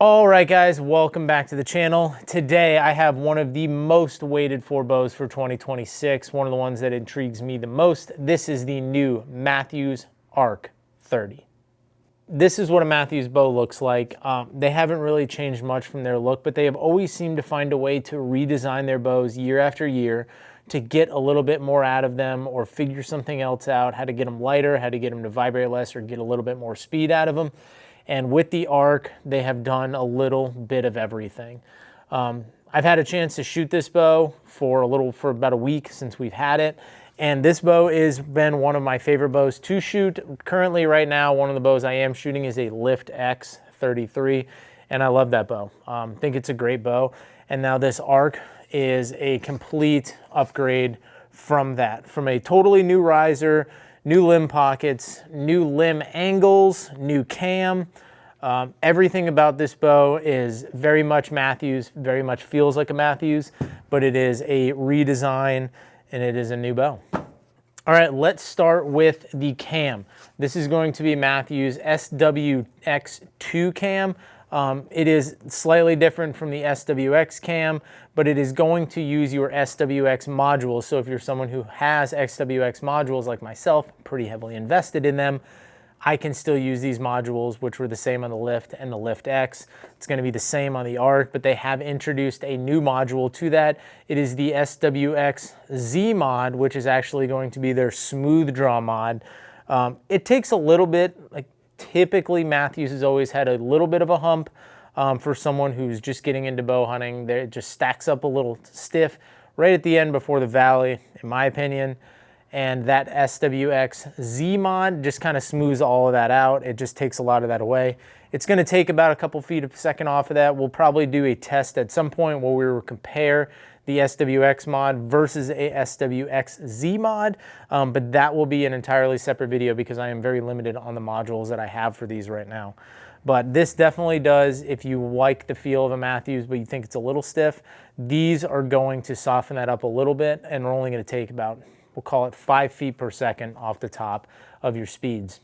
All right, guys, welcome back to the channel. Today, I have one of the most waited for bows for 2026, one of the ones that intrigues me the most. This is the new Mathews ARC 30. This is what a Mathews bow looks like. They haven't really changed much from their look, but they have always seemed to find a way to redesign their bows year after year to get a little bit more out of them or figure something else out, how to get them lighter, how to get them to vibrate less or get a little bit more speed out of them. And with the ARC, they have done a little bit of everything. I've had a chance to shoot this bow for about a week since we've had it. And this bow has been one of my favorite bows to shoot. Currently, right now, one of the bows I am shooting is a Lift X 33, and I love that bow. Think it's a great bow. And now this ARC is a complete upgrade from that, from a totally new riser, new limb pockets, new limb angles, new cam. Everything about this bow is very much Mathews, very much feels like a Mathews, but it is a redesign and it is a new bow. All right, let's start with the cam. This is going to be Mathews SWX2 cam. It is slightly different from the SWX cam, but it is going to use your SWX modules. So if you're someone who has SWX modules like myself, pretty heavily invested in them, I can still use these modules, which were the same on the Lift and the Lift X. It's going to be the same on the ARC, but they have introduced a new module to that. It is the SWX Z mod, which is actually going to be their smooth draw mod. It takes a little bit, like typically Mathews has always had a little bit of a hump for someone who's just getting into bow hunting. It just stacks up a little stiff right at the end before the valley, in my opinion. And that SWX Z mod just kind of smooths all of that out. It just takes a lot of that away. It's going to take about a couple feet a second off of that. We'll probably do a test at some point where we will compare the SWX mod versus a SWX Z mod, but that will be an entirely separate video because I am very limited on the modules that I have for these right now. But this definitely does, if you like the feel of a Mathews but you think it's a little stiff, these are going to soften that up a little bit, and we're only going to take about, we'll call it 5 feet per second off the top of your speeds.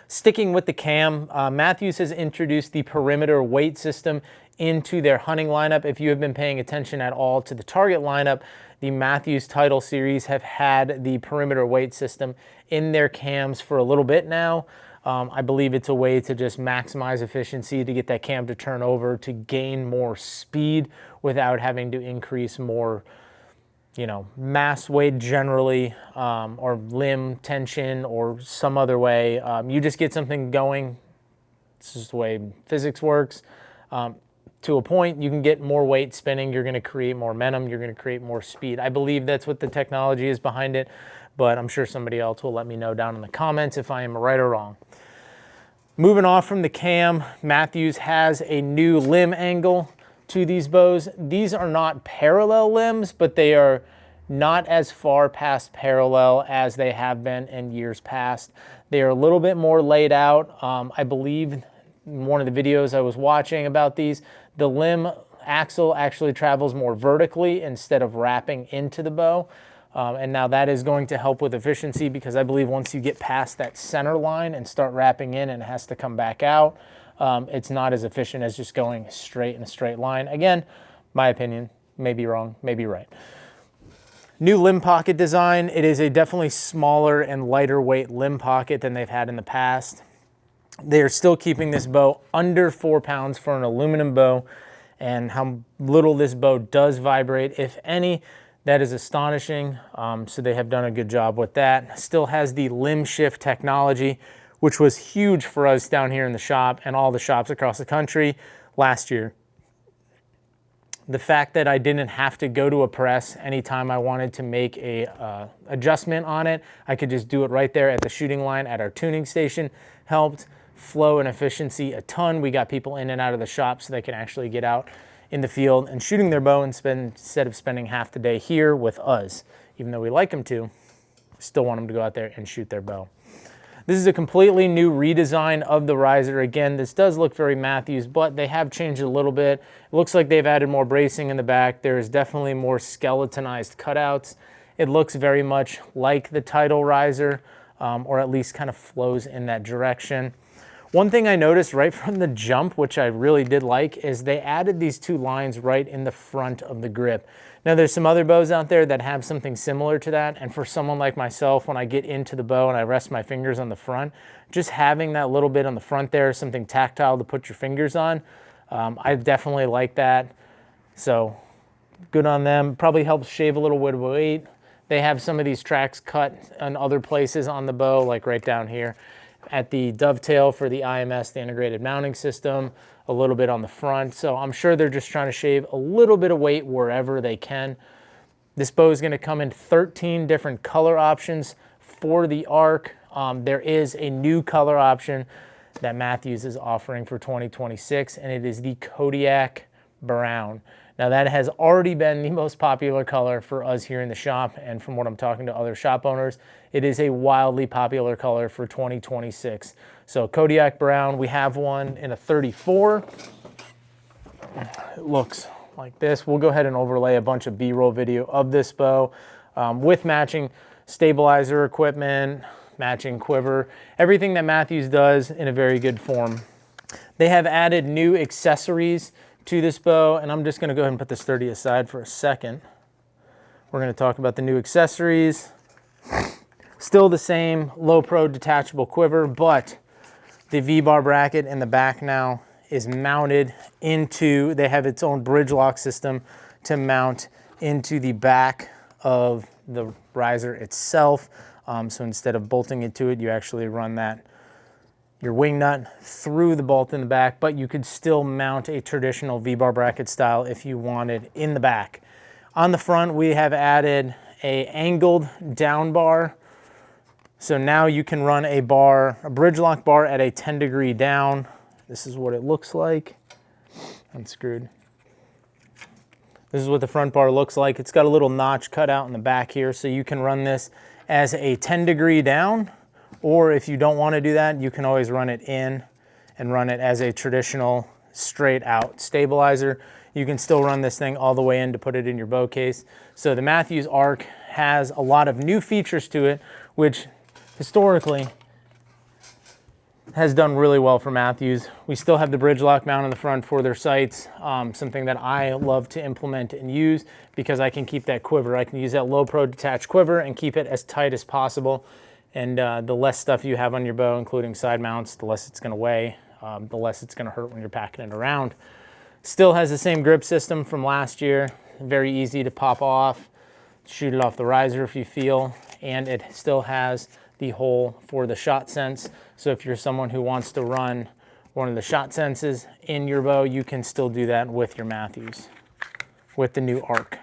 Sticking with the cam, Mathews has introduced the perimeter weight system into their hunting lineup. If you have been paying attention at all to the target lineup, the Mathews title series have had the perimeter weight system in their cams for a little bit now. I believe it's a way to just maximize efficiency, to get that cam to turn over, to gain more speed without having to increase more, you know, mass weight generally, or limb tension or some other way. You just get something going. It's just the way physics works. To a point, you can get more weight spinning. You're going to create more momentum. You're going to create more speed. I believe that's what the technology is behind it, but I'm sure somebody else will let me know down in the comments if I am right or wrong. Moving off from the cam, Mathews has a new limb angle to these bows. These are not parallel limbs, but they are not as far past parallel as they have been in years past. They are a little bit more laid out. I believe in one of the videos I was watching about these, the limb axle actually travels more vertically instead of wrapping into the bow. And now that is going to help with efficiency because I believe once you get past that center line and start wrapping in and it has to come back out, it's not as efficient as just going straight in a straight line. Again, my opinion, may be wrong, may be right. New limb pocket design. It is a definitely smaller and lighter weight limb pocket than they've had in the past. They are still keeping this bow under 4 pounds for an aluminum bow, and how little this bow does vibrate, if any, that is astonishing. So they have done a good job with that. Still has the limb shift technology, which was huge for us down here in the shop and all the shops across the country last year. The fact that I didn't have to go to a press anytime I wanted to make a adjustment on it, I could just do it right there at the shooting line at our tuning station, helped flow and efficiency a ton. We got people in and out of the shop so they can actually get out in the field and shooting their bow and instead of spending half the day here with us. Even though we like them to, still want them to go out there and shoot their bow. This is a completely new redesign of the riser. Again, this does look very Mathews, but they have changed it a little bit. It looks like they've added more bracing in the back. There's definitely more skeletonized cutouts. It looks very much like the title riser, or at least kind of flows in that direction. One thing I noticed right from the jump, which I really did like, is they added these two lines right in the front of the grip. Now there's some other bows out there that have something similar to that, and for someone like myself, when I get into the bow and I rest my fingers on the front, just having that little bit on the front there, something tactile to put your fingers on, I definitely like that. So good on them. Probably helps shave a little bit of weight. They have some of these tracks cut on other places on the bow, like right down here at the dovetail for the IMS, the integrated mounting system, a little bit on the front. So I'm sure they're just trying to shave a little bit of weight wherever they can. This bow is going to come in 13 different color options for the ARC. There is a new color option that Mathews is offering for 2026, and it is the Kodiak Brown. Now that has already been the most popular color for us here in the shop, and from what I'm talking to other shop owners, it is a wildly popular color for 2026. So Kodiak Brown, we have one in a 34. It looks like this. We'll go ahead and overlay a bunch of B-roll video of this bow with matching stabilizer equipment, matching quiver, everything that Mathews does in a very good form. They have added new accessories to this bow, and I'm just going to go ahead and put this 30 aside for a second. We're going to talk about the new accessories. Still the same low pro detachable quiver, but the V-bar bracket in the back now is mounted into, they have its own bridge lock system to mount into the back of the riser itself. So instead of bolting into it, you actually run your wing nut through the bolt in the back, but you could still mount a traditional V-bar bracket style if you wanted in the back. On the front, we have added a angled down bar. So now you can run a bridge lock bar at a 10-degree down. This is what it looks like. Unscrewed. This is what the front bar looks like. It's got a little notch cut out in the back here, so you can run this as a 10-degree down, or if you don't want to do that, you can always run it in and run it as a traditional straight out stabilizer. You can still run this thing all the way in to put it in your bow case. So the Mathews ARC has a lot of new features to it, which historically has done really well for Mathews. We still have the bridge lock mount on the front for their sights, something that I love to implement and use because I can keep that quiver. I can use that low pro detached quiver and keep it as tight as possible. And the less stuff you have on your bow, including side mounts, the less it's going to weigh, the less it's going to hurt when you're packing it around. Still has the same grip system from last year. Very easy to pop off, shoot it off the riser if you feel, and it still has the hole for the shot sense. So if you're someone who wants to run one of the shot senses in your bow, you can still do that with your Mathews, with the new ARC.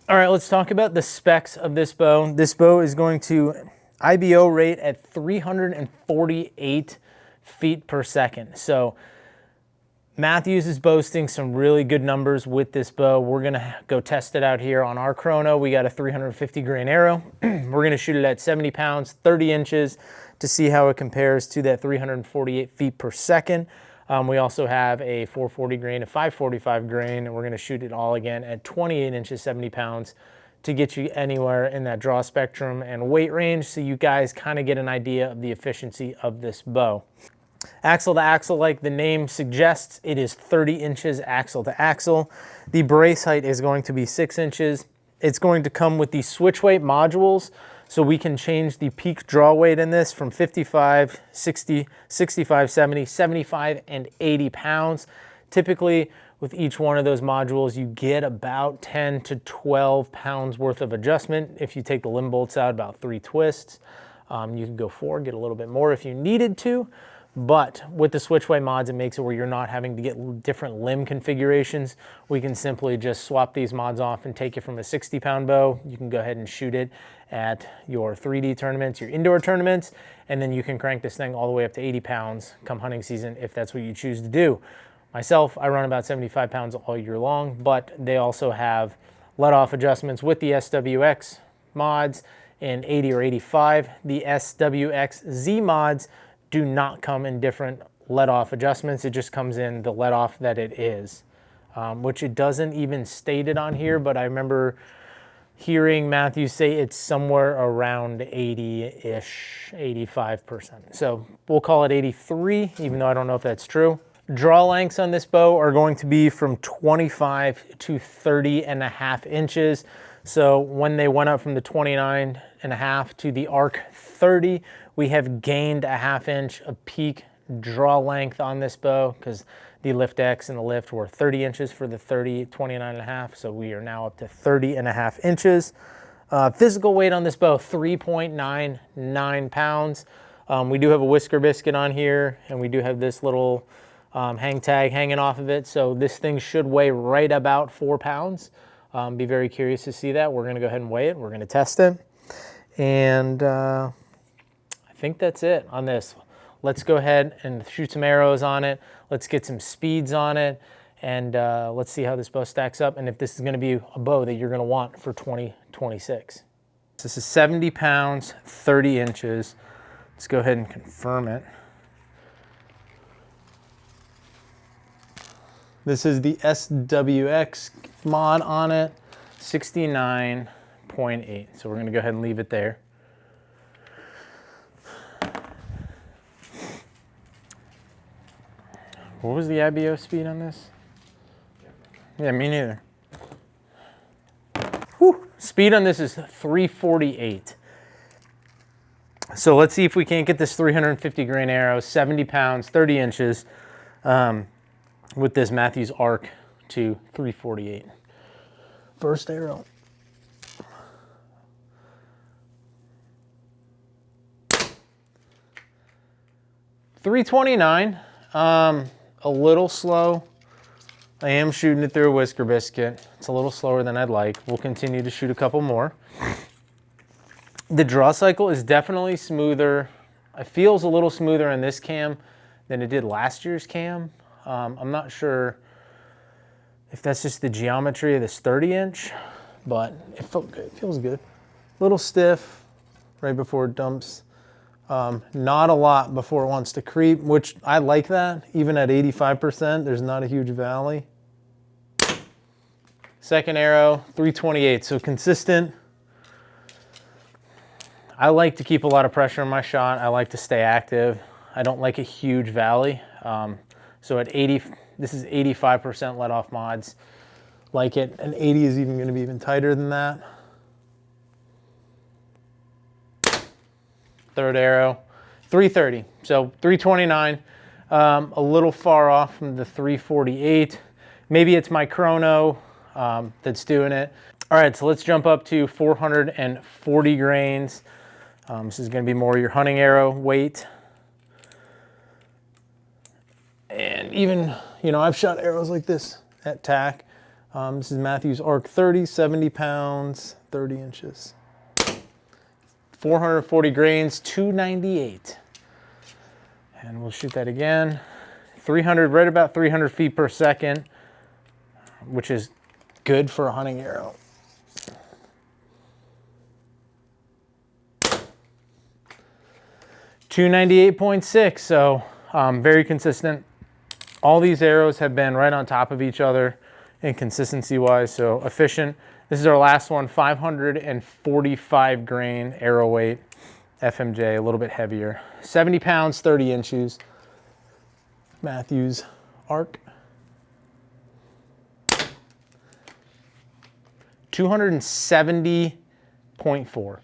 All right, let's talk about the specs of this bow. This bow is going to IBO rate at 348 feet per second. So Mathews is boasting some really good numbers with this bow. We're gonna go test it out here on our chrono. We got a 350 grain arrow. We're gonna shoot it at 70 pounds, 30 inches to see how it compares to that 348 feet per second. We also have a 440 grain, a 545 grain, and we're gonna shoot it all again at 28 inches, 70 pounds to get you anywhere in that draw spectrum and weight range so you guys kind of get an idea of the efficiency of this bow. Axle to axle, like the name suggests, it is 30 inches axle to axle. The brace height is going to be 6 inches. It's going to come with the switch weight modules, so we can change the peak draw weight in this from 55, 60, 65, 70, 75, and 80 pounds. Typically, with each one of those modules, you get about 10 to 12 pounds worth of adjustment. If you take the limb bolts out, about 3 twists. You can go 4, get a little bit more if you needed to. But with the switchway mods, it makes it where you're not having to get different limb configurations. We can simply just swap these mods off and take it from a 60-pound bow. You can go ahead and shoot it at your 3D tournaments, your indoor tournaments, and then you can crank this thing all the way up to 80 pounds come hunting season if that's what you choose to do. Myself, I run about 75 pounds all year long, but they also have let-off adjustments with the SWX mods in 80 or 85. The SWX Z mods do not come in different let-off adjustments. It just comes in the let-off that it is, which it doesn't even state it on here, but I remember hearing Mathews say it's somewhere around 80-ish, 85%. So we'll call it 83, even though I don't know if that's true. Draw lengths on this bow are going to be from 25 to 30.5 inches. So when they went up from the 29.5 to the ARC 30, we have gained a 1/2 inch of peak draw length on this bow, because the lift X and the lift were 30 inches for the 29.5. So we are now up to 30.5 inches. Physical weight on this bow, 3.99 pounds. We do have a whisker biscuit on here, and we do have this little hang tag hanging off of it. So this thing should weigh right about 4 pounds. Be very curious to see that. We're gonna go ahead and weigh it. We're gonna test it. And I think that's it on this. Let's go ahead and shoot some arrows on it. Let's get some speeds on it. And let's see how this bow stacks up and if this is gonna be a bow that you're gonna want for 2026. This is 70 pounds, 30 inches. Let's go ahead and confirm it. This is the SWX mod on it, 69.8. So we're gonna go ahead and leave it there. What was the IBO speed on this? Yeah, me neither. Whew. Speed on this is 348. So let's see if we can't get this 350 grain arrow, 70 pounds, 30 inches, with this Mathews ARC to 348. First arrow. .329, a little slow. I am shooting it through a whisker biscuit. It's a little slower than I'd like. We'll continue to shoot a couple more. The draw cycle is definitely smoother. It feels a little smoother in this cam than it did last year's cam. I'm not sure if that's just the geometry of this 30-inch, but it felt good. It feels good. A little stiff right before it dumps. Not a lot before it wants to creep, which I like that. Even at 85%, there's not a huge valley. Second arrow, 328, so consistent. I like to keep a lot of pressure on my shot. I like to stay active. I don't like a huge valley. So at 80, this is 85% let off mods. Like it, and 80 is even gonna be even tighter than that. Third arrow, 330, so 329, a little far off from the 348. Maybe it's my chrono that's doing it. All right, so let's jump up to 440 grains. This is gonna be more your hunting arrow weight. And even, you know, I've shot arrows like this at TAC. This is Mathews ARC 30, 70 pounds, 30 inches. 440 grains, 298. And we'll shoot that again. 300, right about 300 feet per second, which is good for a hunting arrow. .298.6, so very consistent. All these arrows have been right on top of each other in consistency-wise, so efficient. This is our last one, 545 grain arrow weight, FMJ, a little bit heavier. 70 pounds, 30 inches, Mathews ARC. 270.4.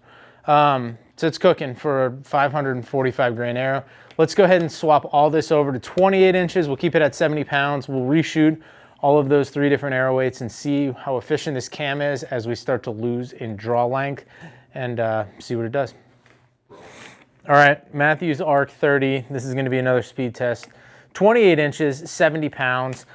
So it's cooking for a 545 grain arrow. Let's go ahead and swap all this over to 28 inches. We'll keep it at 70 pounds. We'll reshoot all of those 3 different arrow weights and see how efficient this cam is as we start to lose in draw length and see what it does. All right, Mathews ARC 30. This is gonna be another speed test. 28 inches, 70 pounds.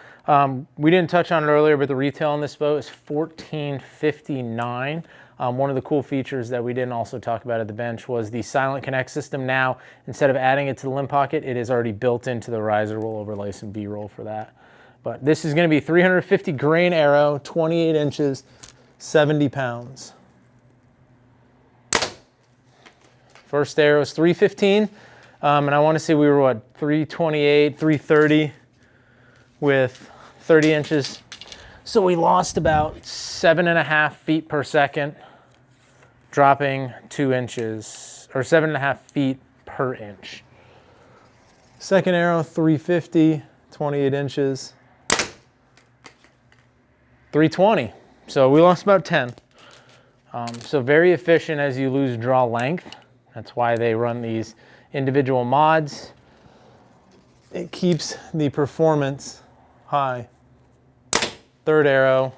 We didn't touch on it earlier, but the retail on this bow is $14.59. One of the cool features that we didn't also talk about at the bench was the Silent Connect system. Now, instead of adding it to the limb pocket, it is already built into the riser. We'll overlay some B-roll for that. But this is gonna be 350 grain arrow, 28 inches, 70 pounds. First arrow is 315, and I wanna say we were what, 328, 330 with 30 inches. So we lost about 7.5 feet per second dropping 2 inches or 7.5 feet per inch. Second arrow, 350, 28 inches, 320. So we lost about 10. So very efficient as you lose draw length. That's why they run these individual mods. It keeps the performance high. Third arrow,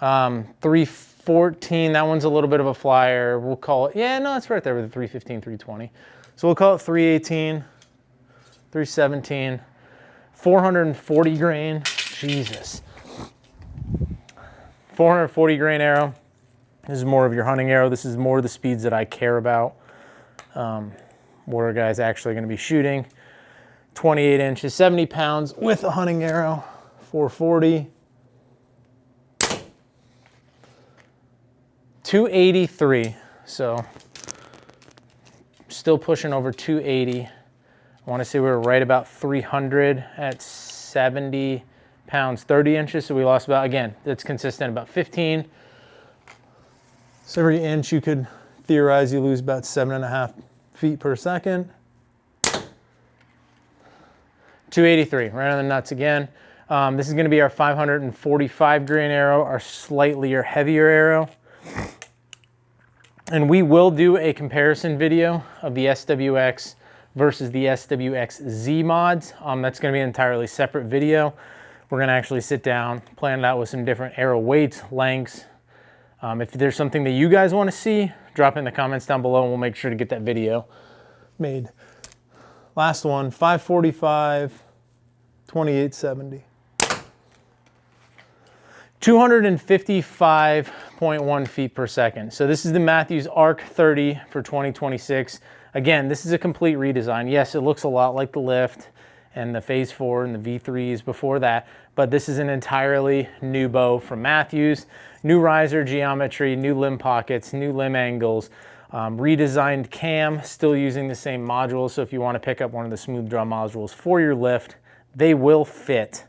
314. That one's a little bit of a flyer. We'll call it, yeah, no, it's right there with the 315, 320. So we'll call it 318, 317, 440 grain. Jesus. 440 grain arrow. This is more of your hunting arrow. This is more the speeds that I care about. Where a guy's actually going to be shooting. 28 inches, 70 pounds with a hunting arrow. 440. 283. So still pushing over 280. I want to say we were right about 300 at 70 pounds, 30 inches. So we lost about, again, that's consistent, about 15. So every inch you could theorize you lose about 7.5 feet per second. 283, right on the nuts again. This is going to be our 545 grain arrow, our slightly heavier arrow. And we will do a comparison video of the SWX versus the SWX-Z mods. That's going to be an entirely separate video. We're going to actually sit down, plan it out with some different arrow weights, lengths. If there's something that you guys want to see, drop it in the comments down below and we'll make sure to get that video made. Last one, 545, 2870. 255.1 feet per second. So this is the Mathews ARC 30 for 2026. Again, this is a complete redesign. Yes, it looks a lot like the Lift and the Phase 4 and the V3s before that, but this is an entirely new bow from Mathews. New riser geometry, new limb pockets, new limb angles, redesigned cam, still using the same modules. So if you want to pick up one of the smooth draw modules for your Lift, they will fit.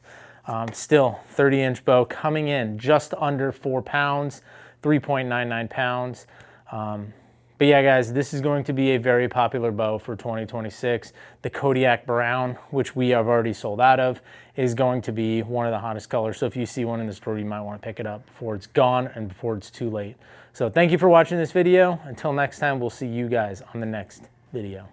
Still 30-inch bow coming in just under 4 pounds, 3.99 pounds. But yeah, guys, this is going to be a very popular bow for 2026. The Kodiak Brown, which we have already sold out of, is going to be one of the hottest colors. So if you see one in the store, you might want to pick it up before it's gone and before it's too late. So thank you for watching this video. Until next time, we'll see you guys on the next video.